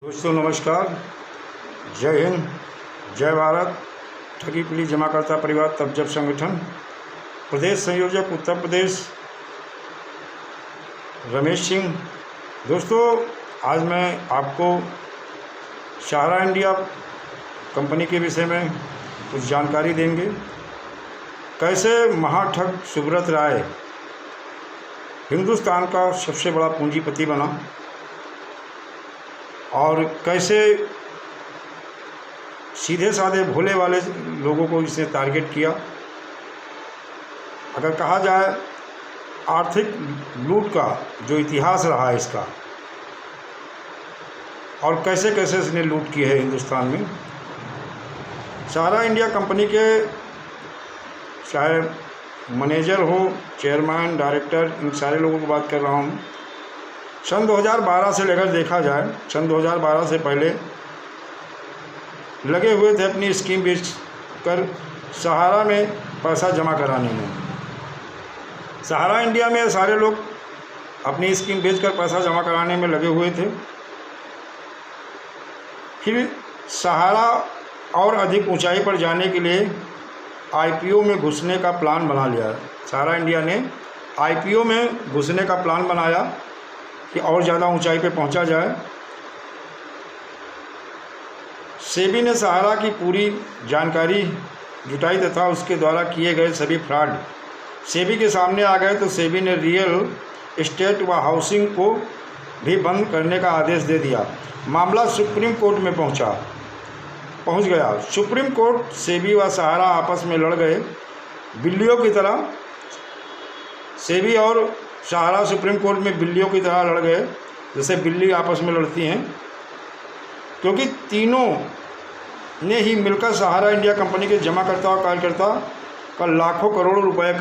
दोस्तों नमस्कार, जय हिंद, जय भारत। ठगी पुलिस जमाकर्ता परिवार तब जब संगठन प्रदेश संयोजक उत्तर प्रदेश रमेश सिंह। दोस्तों आज मैं आपको सहारा इंडिया कंपनी के विषय में कुछ जानकारी देंगे। कैसे महाठग सुब्रत राय हिंदुस्तान का सबसे बड़ा पूंजीपति बना और कैसे सीधे साधे भोले वाले लोगों को इसने टारगेट किया। अगर कहा जाए आर्थिक लूट का जो इतिहास रहा है इसका, और कैसे कैसे इसने लूट की है हिंदुस्तान में। सहारा इंडिया कंपनी के चाहे मैनेजर हो, चेयरमैन, डायरेक्टर, इन सारे लोगों की बात कर रहा हूँ। सन 2012 से लेकर देखा जाए, सन 2012 से पहले लगे हुए थे अपनी स्कीम बेच कर सहारा में पैसा जमा कराने में। सहारा इंडिया में सारे लोग अपनी स्कीम बेचकर पैसा जमा कराने में लगे हुए थे। फिर सहारा और अधिक ऊंचाई पर जाने के लिए आईपीओ में घुसने का प्लान बना लिया। सहारा इंडिया ने आईपीओ में घुसने का प्लान बनाया कि और ज़्यादा ऊंचाई पे पहुंचा जाए। सेबी ने सहारा की पूरी जानकारी जुटाई तथा उसके द्वारा किए गए सभी फ्रॉड सेबी के सामने आ गए, तो सेबी ने रियल एस्टेट व हाउसिंग को भी बंद करने का आदेश दे दिया। मामला सुप्रीम कोर्ट में पहुंच गया। सुप्रीम कोर्ट सेबी व सहारा आपस में लड़ गए बिल्लियों की तरह। सेबी और सहारा सुप्रीम कोर्ट में बिल्लियों की तरह लड़ गए, जैसे बिल्ली आपस में लड़ती हैं, क्योंकि तीनों ने ही मिलकर सहारा इंडिया कंपनी के जमाकर्ता और कार्यकर्ता का लाखों करोड़ों रुपए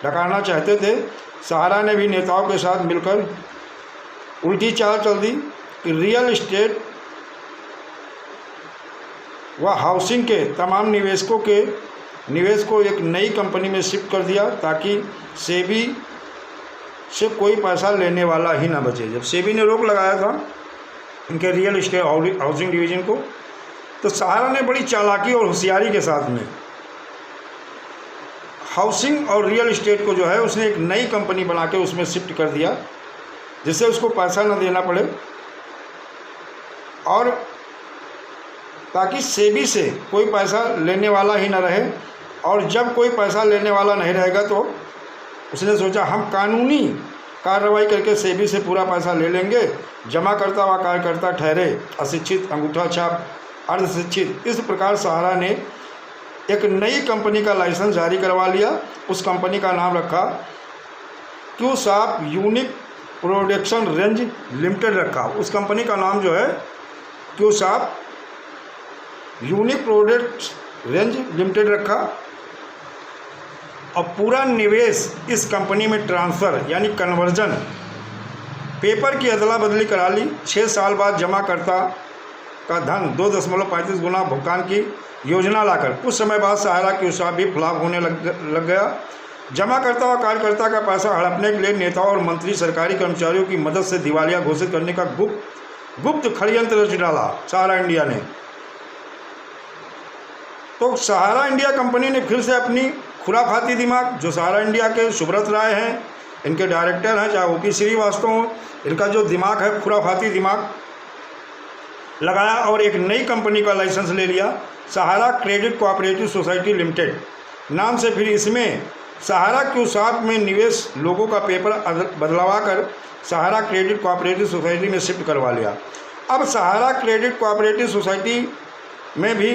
डकारना चाहते थे। सहारा ने भी नेताओं के साथ मिलकर उल्टी चाल चल दी कि रियल एस्टेट व हाउसिंग के तमाम निवेश को एक नई कंपनी में शिफ्ट कर दिया, ताकि सेबी से कोई पैसा लेने वाला ही ना बचे। जब सेबी ने रोक लगाया था इनके रियल एस्टेट हाउसिंग डिवीज़न को, तो सहारा ने बड़ी चालाकी और होशियारी के साथ में हाउसिंग और रियल एस्टेट को जो है उसने एक नई कंपनी बना के उसमें शिफ्ट कर दिया, जिससे उसको पैसा न देना पड़े और ताकि सेबी से कोई पैसा लेने वाला ही ना रहे। और जब कोई पैसा लेने वाला नहीं रहेगा तो उसने सोचा हम कानूनी कार्रवाई करके सेबी से पूरा पैसा ले लेंगे। जमाकर्ता व कार्यकर्ता ठहरे अशिक्षित, अंगूठा छाप अर्धशिक्षित। इस प्रकार सहारा ने एक नई कंपनी का लाइसेंस जारी करवा लिया। उस कंपनी का नाम रखा क्यूसाप यूनिक प्रोडक्शन रेंज लिमिटेड रखा। उस कंपनी का नाम जो है क्यूसाप यूनिक प्रोडक्ट रेंज लिमिटेड रखा। और पूरा निवेश इस कंपनी में ट्रांसफ़र यानी कन्वर्जन पेपर की अदला बदली करा ली। 6 साल बाद जमाकर्ता का धन 2.35 गुना भुगतान की योजना लाकर कुछ समय बाद सहारा क्यूसाप भी फ्लॉप होने लग गया। जमाकर्ता और कार्यकर्ता का पैसा हड़पने के लिए नेताओं और मंत्री सरकारी कर्मचारियों की मदद से दिवालिया घोषित करने का गुप्त षड्यंत्र रच डाला सहारा इंडिया ने। तो सहारा इंडिया कंपनी ने फिर से अपनी खुराफाती दिमाग, जो सहारा इंडिया के सुब्रत राय हैं, इनके डायरेक्टर हैं, चाहे ओपी श्रीवास्तव हो, इनका जो दिमाग है खुराफाती दिमाग लगाया और एक नई कंपनी का लाइसेंस ले लिया, सहारा क्रेडिट कोऑपरेटिव सोसाइटी लिमिटेड नाम से। फिर इसमें सहारा क्यूसाप में निवेश लोगों का पेपर बदलवा कर सहारा क्रेडिट कोऑपरेटिव सोसाइटी में शिफ्ट करवा लिया। अब सहारा क्रेडिट कोऑपरेटिव सोसाइटी में भी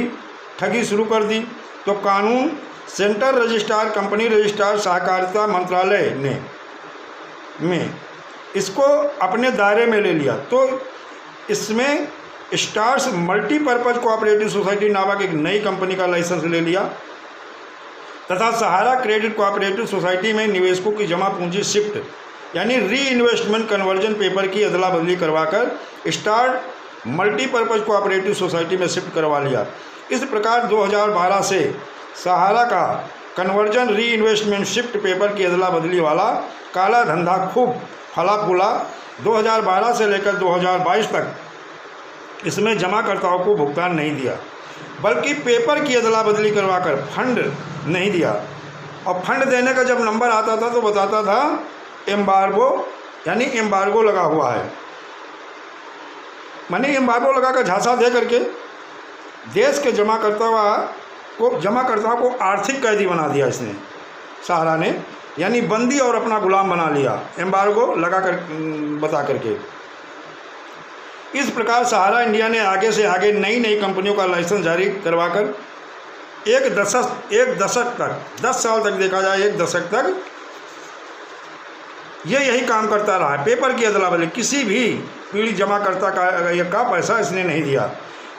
ठगी शुरू कर दी, तो कानून सेंट्रल रजिस्ट्रार कंपनी रजिस्ट्रार सहकारिता मंत्रालय ने इसको अपने दायरे में ले लिया। तो इसमें स्टार्स मल्टीपर्पज़ कोऑपरेटिव सोसाइटी नामक एक नई कंपनी का लाइसेंस ले लिया तथा सहारा क्रेडिट कोऑपरेटिव सोसाइटी में निवेशकों की जमा पूंजी शिफ्ट यानी री इन्वेस्टमेंट कन्वर्जन पेपर की अदला बदली करवाकर स्टार मल्टीपर्पज़ कोऑपरेटिव सोसाइटी में शिफ्ट करवा लिया। इस प्रकार 2012 से सहारा का कन्वर्जन री इन्वेस्टमेंट शिफ्ट पेपर की अदला बदली वाला काला धंधा खूब फला फूला 2012 से लेकर 2022 तक इसमें जमाकर्ताओं को भुगतान नहीं दिया, बल्कि पेपर की अदला बदली करवाकर फंड नहीं दिया। और फंड देने का जब नंबर आता था तो बताता था एम्बार्गो, यानी एम्बार्गो लगा हुआ है। माने एम्बार्गो लगा कर झांसा दे करके देश के जमाकर्ताओं को आर्थिक कैदी बना दिया इसने, सहारा ने, यानी बंदी और अपना गुलाम बना लिया एम्बार्गो लगा कर बता करके। इस प्रकार सहारा इंडिया ने आगे से आगे नई नई कंपनियों का लाइसेंस जारी करवाकर एक दशक तक 10 साल तक देखा जाए, 1 दशक तक ये यही काम करता रहा है। पेपर की अदला बदली, किसी भी पीड़ित जमाकर्ता का पैसा इसने नहीं दिया।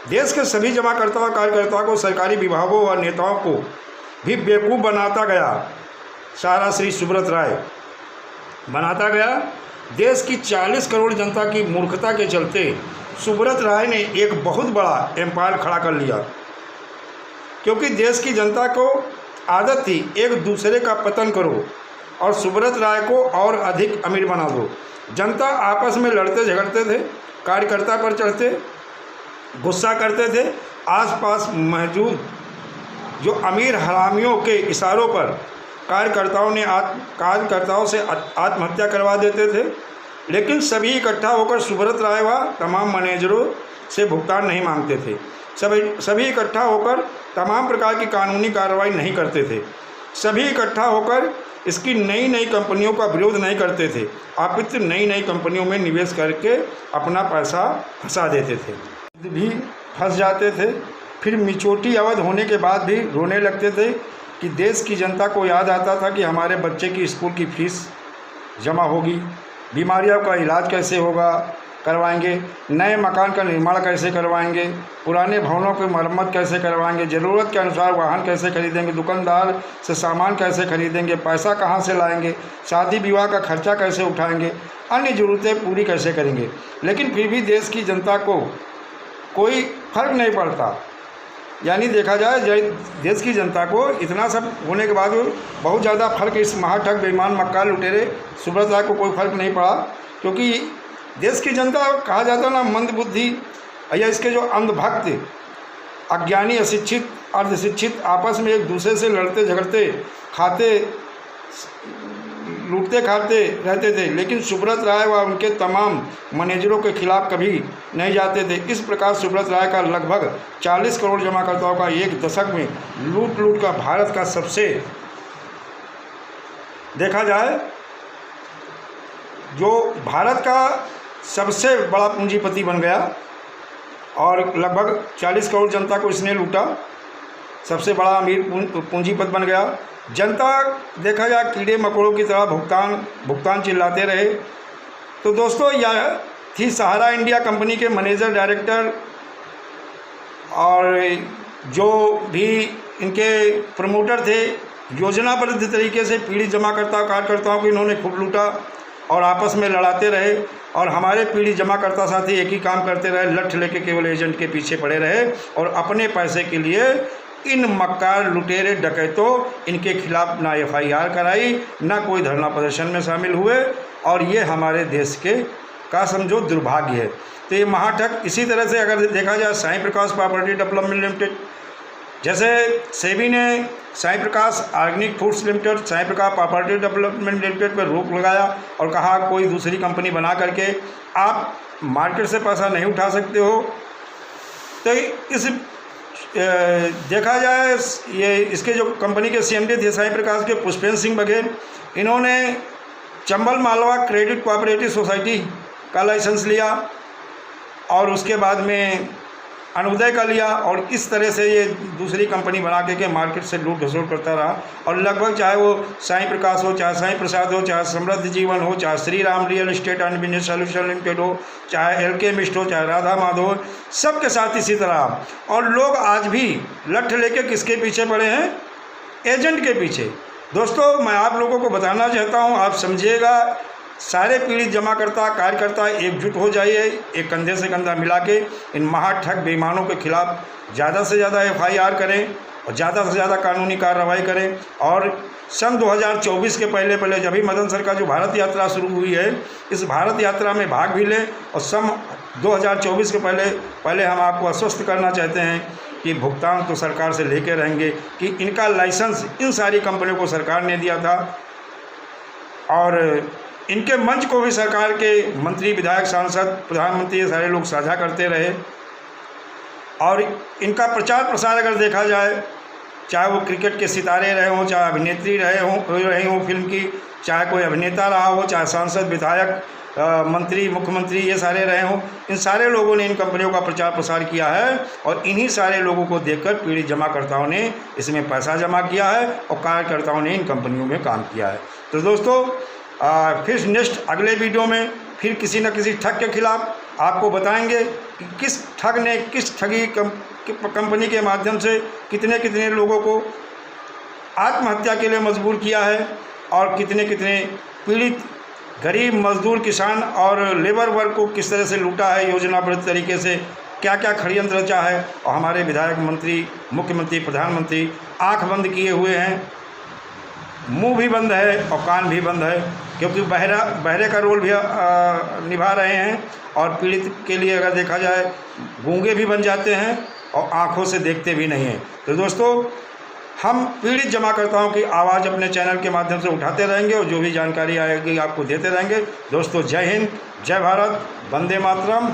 देश के सभी जमाकर्ता और कार्यकर्ताओं को, सरकारी विभागों और नेताओं को भी बेवकूफ़ बनाता गया सहारा श्री सुब्रत राय बनाता गया। देश की 40 करोड़ जनता की मूर्खता के चलते सुब्रत राय ने एक बहुत बड़ा एम्पायर खड़ा कर लिया, क्योंकि देश की जनता को आदत थी एक दूसरे का पतन करो और सुब्रत राय को और अधिक अमीर बना दो। जनता आपस में लड़ते झगड़ते थे, कार्यकर्ता पर चढ़ते, गुस्सा करते थे। आसपास मौजूद जो अमीर हरामियों के इशारों पर कार्यकर्ताओं से आत्महत्या करवा देते थे, लेकिन सभी इकट्ठा होकर सुब्रत राय व तमाम मैनेजरों से भुगतान नहीं मांगते थे। सभी इकट्ठा होकर तमाम प्रकार की कानूनी कार्रवाई नहीं करते थे। सभी इकट्ठा होकर इसकी नई नई कंपनियों का विरोध नहीं करते थे, अपितु नई नई कंपनियों में निवेश करके अपना पैसा फंसा देते थे। भी फंस जाते थे, फिर मिचोटी अवध होने के बाद भी रोने लगते थे कि देश की जनता को याद आता था कि हमारे बच्चे की स्कूल की फीस जमा होगी, बीमारियों का इलाज कैसे होगा करवाएंगे, नए मकान का निर्माण कैसे करवाएंगे, पुराने भवनों की मरम्मत कैसे करवाएंगे, ज़रूरत के अनुसार वाहन कैसे खरीदेंगे, दुकानदार से सामान कैसे खरीदेंगे, पैसा कहाँ से लाएंगे, शादी विवाह का खर्चा कैसे उठाएंगे, अन्य ज़रूरतें पूरी कैसे करेंगे। लेकिन फिर भी देश की जनता को कोई फर्क नहीं पड़ता। यानी देखा जाए देश की जनता को इतना सब होने के बाद बहुत ज़्यादा फर्क इस महाठग बेईमान मक्कार लुटेरे सुब्रत राय को कोई फर्क नहीं पड़ा, क्योंकि देश की जनता कहा जाता ना मंदबुद्धि या इसके जो अंधभक्त अज्ञानी अशिक्षित अर्धशिक्षित आपस में एक दूसरे से लड़ते झगड़ते लूटते खाते रहते थे, लेकिन सुब्रत राय व उनके तमाम मैनेजरों के खिलाफ कभी नहीं जाते थे। इस प्रकार सुब्रत राय का लगभग 40 करोड़ जमाकर्ताओं का 1 दशक में लूट का भारत का सबसे देखा जाए जो भारत का सबसे बड़ा पूंजीपति बन गया और लगभग 40 करोड़ जनता को इसने लूटा, सबसे बड़ा अमीर पूंजीपति बन गया। जनता देखा जाए कीड़े मकोड़ों की तरह भुगतान चिल्लाते रहे। तो दोस्तों यह थी सहारा इंडिया कंपनी के मैनेजर डायरेक्टर और जो भी इनके प्रमोटर थे, योजनाबद्ध तरीके से पीड़ित जमाकर्ता कार्यकर्ताओं को इन्होंने खूब लूटा और आपस में लड़ाते रहे। और हमारे पीड़ित जमाकर्ता साथी एक ही काम करते रहे, लठ लेके केवल एजेंट के पीछे पड़े रहे और अपने पैसे के लिए इन मक्कार लुटेरे डकैतों इनके खिलाफ ना FIR कराई, ना कोई धरना प्रदर्शन में शामिल हुए। और ये हमारे देश का समझो दुर्भाग्य है। तो ये महाठग इसी तरह से अगर देखा जाए साईं प्रकाश प्रॉपर्टी डेवलपमेंट लिमिटेड, जैसे सेबी ने साईं प्रकाश ऑर्गेनिक फूड्स लिमिटेड, साईं प्रकाश प्रॉपर्टी डेवलपमेंट लिमिटेड पर रोक लगाया और कहा कोई दूसरी कंपनी बना करके आप मार्केट से पैसा नहीं उठा सकते हो। तो इस देखा जाए ये इसके जो कंपनी के CMD थे साईं प्रकाश के पुष्पेंद्र सिंह बघेल, इन्होंने Chambal Malwa credit cooperative society का लाइसेंस लिया और उसके बाद में अनुदय का लिया और इस तरह से ये दूसरी कंपनी बना के मार्केट से लूट घसोट करता रहा। और लगभग चाहे वो साईं प्रकाश हो, चाहे साईं प्रसाद हो, चाहे समृद्ध जीवन हो, चाहे Shri Ram real estate and business solution limited हो, चाहे LK मिस्ट हो, चाहे राधा माधव हो, सबके साथ इसी तरह। और लोग आज भी लठ लेके किसके पीछे पड़े हैं? एजेंट के पीछे। दोस्तों मैं आप लोगों को बताना चाहता हूँ, आप समझिएगा, सारे पीड़ित जमाकर्ता कार्यकर्ता एकजुट हो जाइए, एक कंधे से कंधा मिला के इन महाठग बेईमानों के खिलाफ ज़्यादा से ज़्यादा FIR करें और ज़्यादा से ज़्यादा कानूनी कार्रवाई करें। और सन 2024 के पहले जब भी मदन सर का जो भारत यात्रा शुरू हुई है, इस भारत यात्रा में भाग भी लें। और सन 2024 के पहले हम आपको आश्वस्त करना चाहते हैं कि भुगतान तो सरकार से लेके रहेंगे, कि इनका लाइसेंस इन सारी कंपनियों को सरकार ने दिया था और इनके मंच को भी सरकार के मंत्री, विधायक, सांसद, प्रधानमंत्री ये सारे लोग साझा करते रहे। और इनका प्रचार प्रसार अगर देखा जाए, चाहे वो क्रिकेट के सितारे रहे हों, चाहे अभिनेत्री रही हों फिल्म की, चाहे कोई अभिनेता रहा हो, चाहे सांसद, विधायक, मंत्री, मुख्यमंत्री ये सारे रहे हों, इन सारे लोगों ने इन कंपनियों का प्रचार प्रसार किया है और इन्हीं सारे लोगों को देखकर पीड़ित जमाकर्ताओं ने इसमें पैसा जमा किया है और कार्यकर्ताओं ने इन कंपनियों में काम किया है। तो दोस्तों फिर नेक्स्ट अगले वीडियो में फिर किसी न किसी ठग के खिलाफ आपको बताएंगे कि किस ठग ने किस ठगी कंपनी के माध्यम से कितने लोगों को आत्महत्या के लिए मजबूर किया है और कितने पीड़ित गरीब मजदूर, किसान और लेबर वर्ग को किस तरह से लूटा है योजनाबद्ध तरीके से, क्या क्या षड्यंत्र रचा है। और हमारे विधायक, मंत्री, मुख्यमंत्री, प्रधानमंत्री आंख बंद किए हुए हैं, मुंह भी बंद है और कान भी बंद है, क्योंकि बहरे का रोल भी निभा रहे हैं और पीड़ित के लिए अगर देखा जाए गूंगे भी बन जाते हैं और आँखों से देखते भी नहीं हैं। तो दोस्तों हम पीड़ित जमाकर्ताओं की आवाज़ अपने चैनल के माध्यम से उठाते रहेंगे और जो भी जानकारी आएगी आपको देते रहेंगे। दोस्तों जय हिंद, जय भारत, वंदे मातरम।